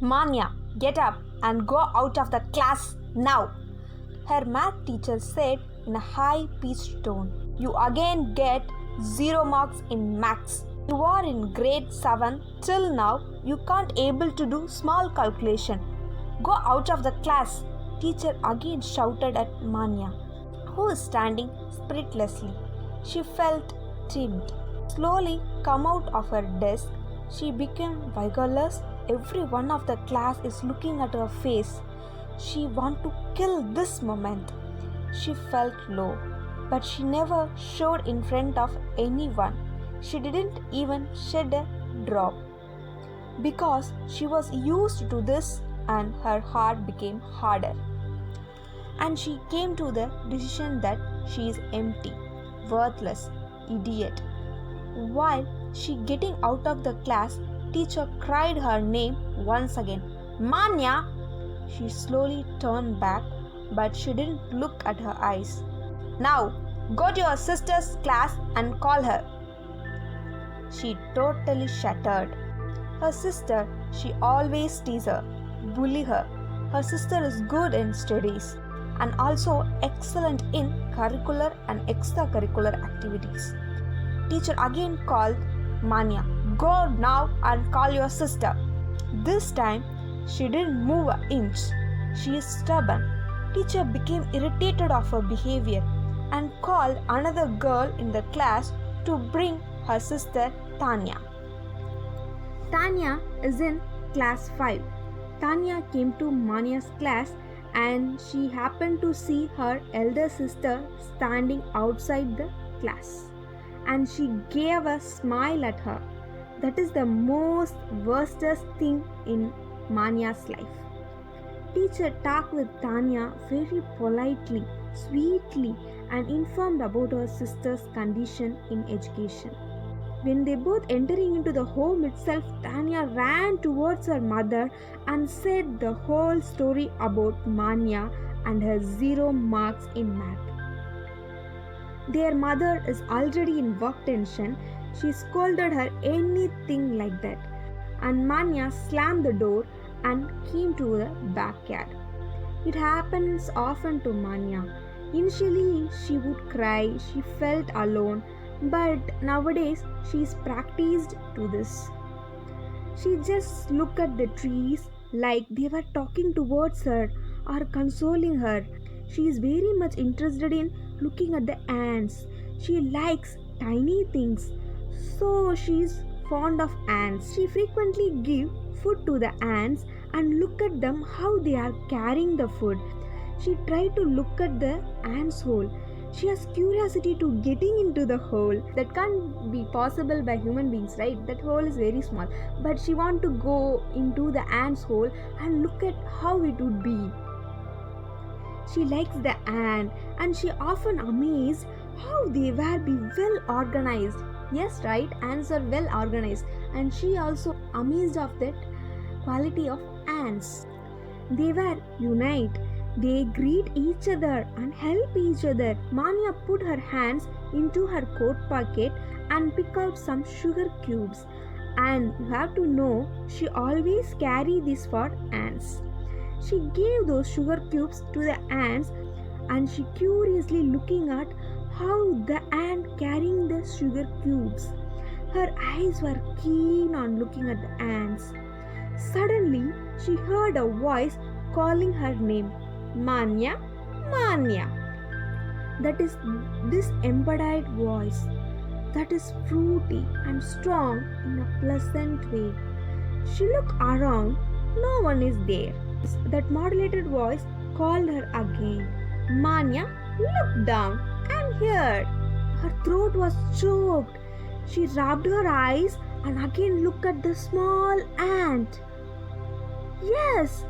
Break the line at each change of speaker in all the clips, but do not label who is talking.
Manya, get up and go out of the class now, her math teacher said in a high-pitched tone. You again get 0 marks in maths. You are in grade 7 till now. You can't able to do small calculation. Go out of the class, teacher again shouted at Manya, who was standing spiritlessly. She felt timid. Slowly come out of her desk, she became vigorous. Every one of the class is looking at her face. She want to kill this moment. She felt low, but she never showed in front of anyone. She didn't even shed a drop. Because she was used to this and her heart became harder. And she came to the decision that she is empty, worthless, idiot. While she getting out of the class, teacher cried her name once again. Manya! She slowly turned back, but she didn't look at her eyes. Now, go to your sister's class and call her. She totally shattered. Her sister, she always tease her, bully her. Her sister is good in studies and also excellent in curricular and extracurricular activities. Teacher again called Manya. Go now and call your sister. This time, she didn't move an inch. She is stubborn. Teacher became irritated of her behavior and called another girl in the class to bring her sister Tanya. Tanya is in class 5. Tanya came to Manya's class and she happened to see her elder sister standing outside the class. And she gave a smile at her. That is the most worstest thing in Manya's life. Teacher talked with Tanya very politely, sweetly, and informed about her sister's condition in education. When they both entering into the home itself, Tanya ran towards her mother and said the whole story about Manya and her 0 marks in math. Their mother is already in work tension. She scolded her anything like that. And Manya slammed the door and came to the backyard. It happens often to Manya. Initially, she would cry, she felt alone, but nowadays she is practiced to this. She just looked at the trees like they were talking towards her or consoling her. She is very much interested in looking at the ants. She likes tiny things, so she is fond of ants. She frequently gives food to the ants and look at them how they are carrying the food. She tried to look at the ant's hole. She has curiosity to getting into the hole. That can't be possible by human beings, right? That hole is very small. But she wants to go into the ant's hole and look at how it would be. She likes the ant and she often amazed how they were be well organized. Yes, right? Ants are well organized, and she also amazed of that quality of ants. They were unite. They greet each other and help each other. Manya put her hands into her coat pocket and pick out some sugar cubes. And you have to know, she always carry this for ants. She gave those sugar cubes to the ants and she curiously looking at how the ant carrying the sugar cubes. Her eyes were keen on looking at the ants. Suddenly, she heard a voice calling her name. Manya, Manya. That is this embodied voice that is fruity and strong in a pleasant way. She looked around, no one is there. That modulated voice called her again. Manya looked down and heard. Her throat was choked. She rubbed her eyes and again looked at the small ant. Yes,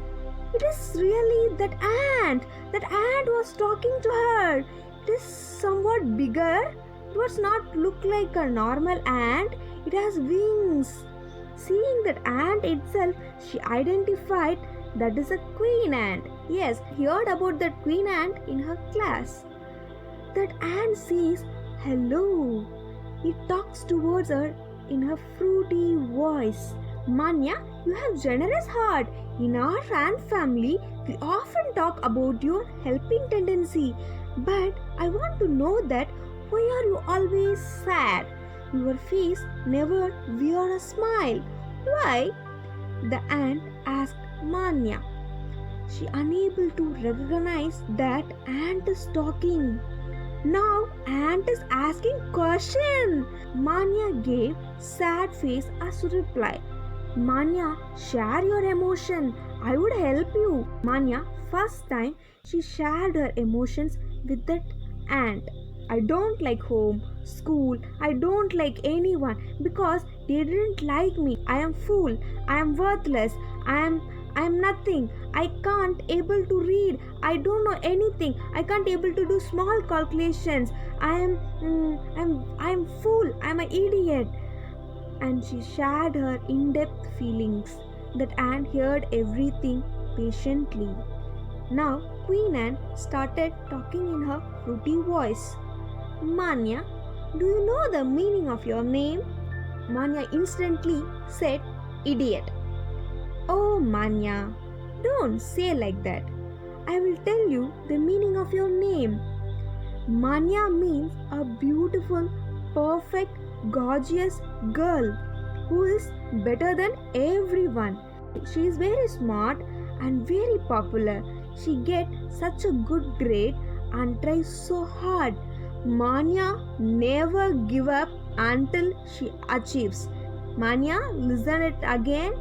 it is really that ant. That ant was talking to her. It is somewhat bigger. It was not look like a normal ant. It has wings. Seeing that ant itself, she identified that is a queen ant. Yes, heard about that queen ant in her class. That ant says hello. It talks towards her in her fruity voice. Manya, you have generous heart. In our Ant family, we often talk about your helping tendency. But I want to know that why are you always sad? Your face never wear a smile. Why? The ant asked Manya. She unable to recognize that ant is talking. Now ant is asking question. Manya gave sad face as a reply. Manya, share your emotion. I would help you. Manya, first time she shared her emotions with that ant. I don't like home, school, I don't like anyone because they didn't like me. I am fool, I am worthless, I am nothing. I can't able to read. I don't know anything. I can't able to do small calculations. I'm fool. I'm an idiot. And she shared her in-depth feelings. That ant heard everything patiently. Now Queen Ant started talking in her fruity voice. Manya, do you know the meaning of your name? Manya instantly said, idiot. Oh Manya, don't say like that. I will tell you the meaning of your name. Manya means a beautiful, perfect, gorgeous girl who is better than everyone. She is very smart and very popular. She gets such a good grade and tries so hard. Manya never give up until she achieves. Manya, listen it again.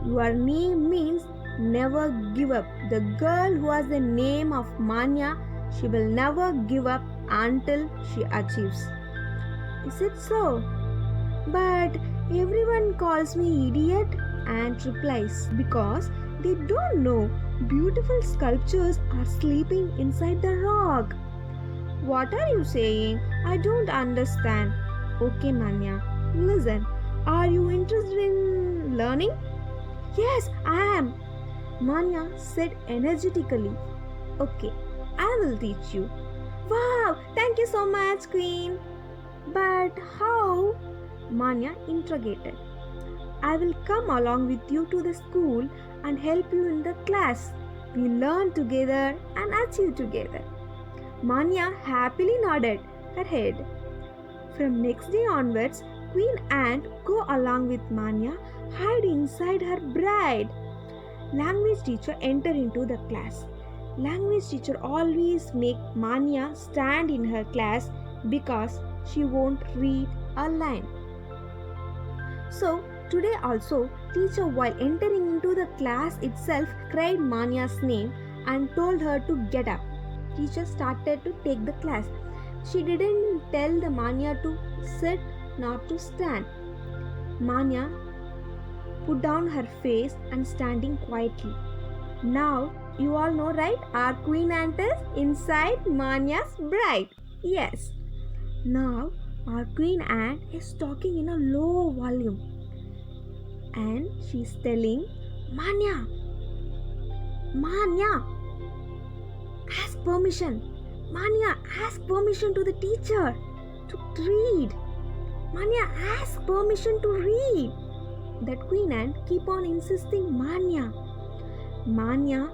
Your name means never give up. The girl who has the name of Manya, she will never give up until she achieves. Is it so? But everyone calls me idiot, and replies, because they don't know beautiful sculptures are sleeping inside the rock. What are you saying? I don't understand. Okay, Manya, listen. Are you interested in learning? Yes, I am. Manya said energetically. Okay, I will teach you. Wow, thank you so much, Queen. But how? Manya interrogated. I will come along with you to the school and help you in the class. We learn together and achieve together. Manya happily nodded her head. From next day onwards, Queen Ant go along with Manya, hide inside her bride. Language teacher enter into the class. Language teacher always make Manya stand in her class because she won't read a line. So today also, teacher while entering into the class itself cried Manya's name and told her to get up. Teacher started to take the class. She didn't tell the Manya to sit nor to stand. Manya put down her face and standing quietly. Now you all know, right? Our Queen Ant is inside Manya's bride. Yes. Now our Queen Ant is talking in a low volume. And she's telling, Manya, ask permission. Manya, ask permission to the teacher to read. Manya, ask permission to read. That Queen Ant keep on insisting Manya. Manya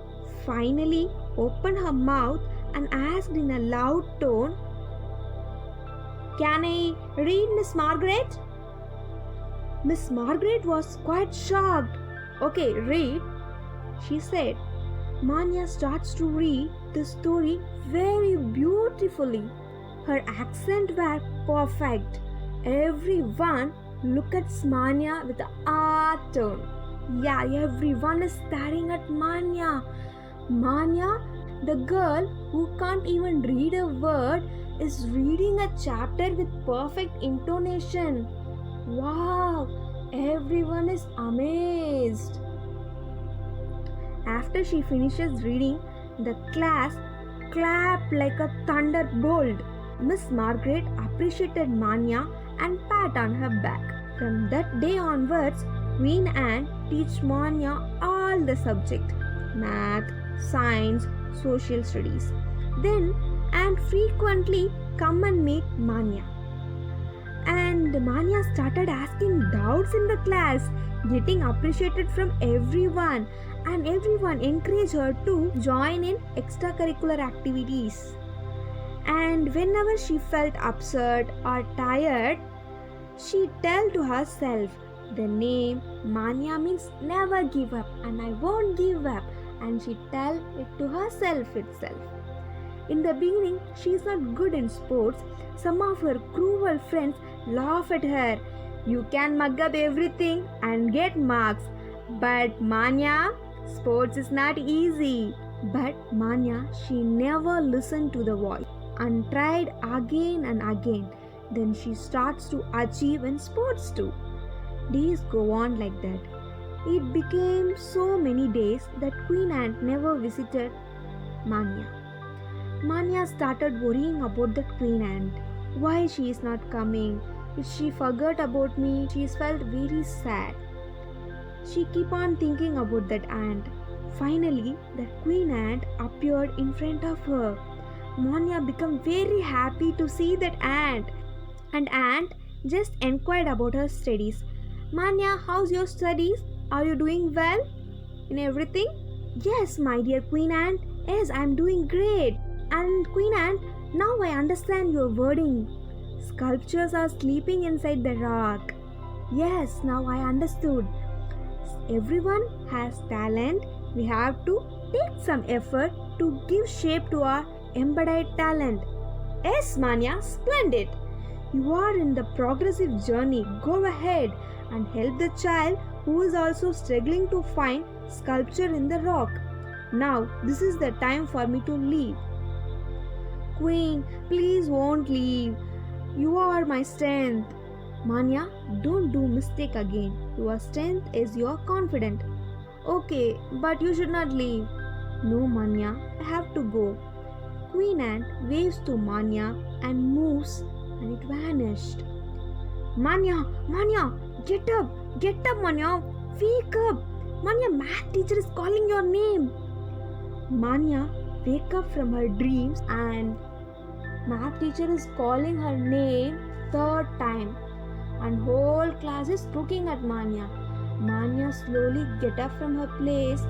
finally opened her mouth and asked in a loud tone, Can I read, Miss Margaret? Miss Margaret was quite shocked. Okay, read, she said. Manya starts to read the story very beautifully. Her accent were perfect. Everyone look at Manya with an art tone. Yeah, everyone is staring at Manya. Manya, the girl who can't even read a word, is reading a chapter with perfect intonation. Wow, everyone is amazed. After she finishes reading, the class clapped like a thunderbolt. Miss Margaret appreciated Manya and pat on her back. From that day onwards, Queen Ant teach Manya all the subject: math, science, social studies. Then Ant frequently come and meet Manya. And Manya started asking doubts in the class, getting appreciated from everyone, and everyone encouraged her to join in extracurricular activities. And whenever she felt upset or tired, she tell to herself, the name Manya means never give up and I won't give up, and she tell it to herself itself. In the beginning, she is not good in sports. Some of her cruel friends laugh at her. You can mug up everything and get marks. But Manya, sports is not easy. But Manya, she never listened to the voice and tried again and again. Then she starts to achieve in sports too. Days go on like that. It became so many days that Queen Ant never visited Manya. Manya started worrying about that Queen Ant. Why she is not coming? If she forgot about me, she felt very sad. She keep on thinking about that ant. Finally, the Queen Ant appeared in front of her. Manya became very happy to see that ant. And ant just inquired about her studies. Manya, how's your studies? Are you doing well in everything? Yes, my dear Queen Ant. Yes, I'm doing great. And Queen Ant, now I understand your wording. Sculptures are sleeping inside the rock. Yes, now I understood. Everyone has talent. We have to take some effort to give shape to our embodied talent. Yes, Manya, splendid. You are in the progressive journey. Go ahead and help the child who is also struggling to find sculpture in the rock. Now, this is the time for me to leave. Queen, please won't leave. You are my strength. Manya, don't do mistake again. Your strength is your confidence. Okay, but you should not leave. No, Manya, I have to go. Queen Ant waves to Manya and moves, and it vanished. Manya, get up, Manya, wake up. Manya, math teacher is calling your name. Manya wake up from her dreams and math teacher is calling her name third time, and whole class is looking at Manya. Manya slowly get up from her place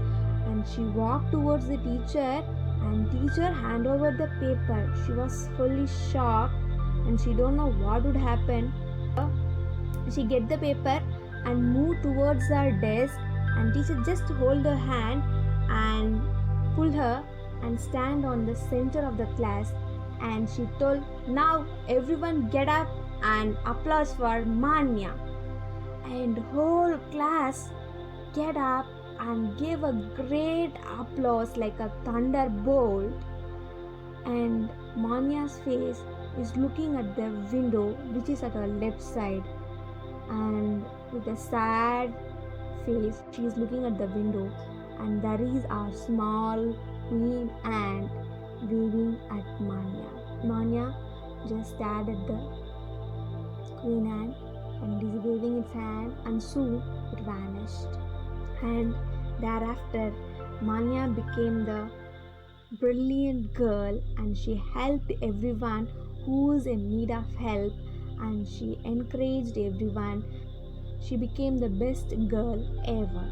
and she walked towards the teacher, and teacher hand over the paper. She was fully shocked and she don't know what would happen. She get the paper and move towards her desk, and teacher just hold her hand and pull her and stand on the center of the class, and she told, now everyone get up and applause for Manya. And whole class get up and give a great applause like a thunderbolt. And Manya's face is looking at the window which is at her left side, and with a sad face she is looking at the window, and there is a small Queen Ant waving at Manya. Manya just stared at the Queen Ant and is waving its hand, and soon it vanished. And thereafter Manya became the brilliant girl, and she helped everyone who is in need of help, and she encouraged everyone. She became the best girl ever.